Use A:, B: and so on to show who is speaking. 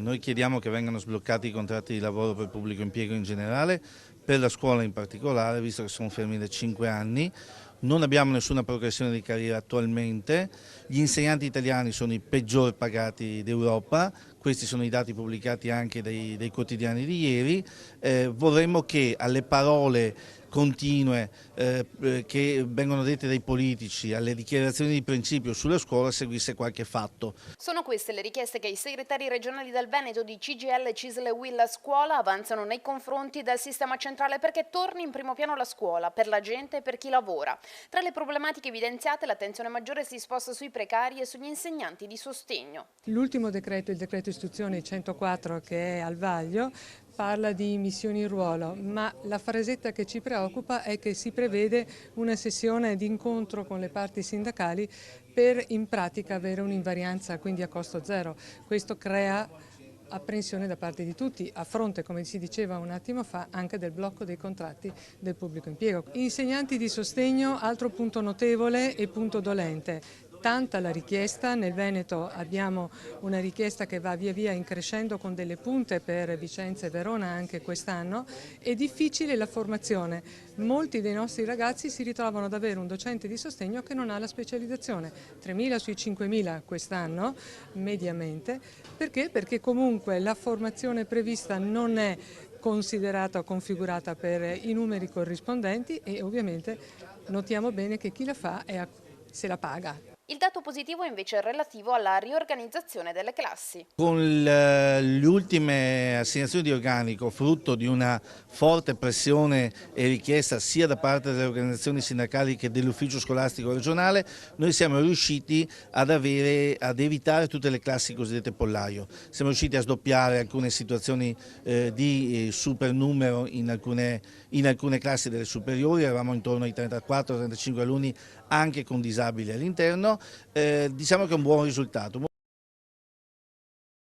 A: Noi chiediamo che vengano sbloccati i contratti di lavoro per il pubblico impiego in generale, per la scuola in particolare, visto che sono fermi da 5 anni. Non abbiamo nessuna progressione di carriera attualmente, gli insegnanti italiani sono i peggior pagati d'Europa, questi sono i dati pubblicati anche dai quotidiani di ieri. Vorremmo che alle parole continue che vengono dette dai politici, alle dichiarazioni di principio sulla scuola seguisse qualche fatto.
B: Sono queste le richieste che i segretari regionali del Veneto di CGIL, CISL e UIL Scuola avanzano nei confronti del sistema centrale perché torni in primo piano la scuola, per la gente e per chi lavora. Tra le problematiche evidenziate l'attenzione maggiore si sposta sui precari e sugli insegnanti di sostegno.
C: L'ultimo decreto, il decreto istruzione 104 che è al vaglio, parla di missioni in ruolo, ma la frasetta che ci preoccupa è che si prevede una sessione di incontro con le parti sindacali per in pratica avere un'invarianza, quindi a costo zero. Questo crea apprensione da parte di tutti, a fronte, come si diceva un attimo fa, anche del blocco dei contratti del pubblico impiego. Insegnanti di sostegno, altro punto notevole e punto dolente. Tanta la richiesta, nel Veneto abbiamo una richiesta che va via via increscendo con delle punte per Vicenza e Verona anche quest'anno, è difficile la formazione. Molti dei nostri ragazzi si ritrovano ad avere un docente di sostegno che non ha la specializzazione, 3.000 sui 5.000 quest'anno mediamente, perché? Perché comunque la formazione prevista non è considerata o configurata per i numeri corrispondenti e ovviamente notiamo bene che chi la fa se la paga.
B: Il dato positivo è invece relativo alla riorganizzazione delle classi.
A: Con le ultime assegnazioni di organico, frutto di una forte pressione e richiesta sia da parte delle organizzazioni sindacali che dell'ufficio scolastico regionale, noi siamo riusciti ad evitare tutte le classi cosiddette pollaio. Siamo riusciti a sdoppiare alcune situazioni di supernumero in alcune classi delle superiori, eravamo intorno ai 34-35 alunni anche con disabili all'interno, diciamo che è un buon risultato.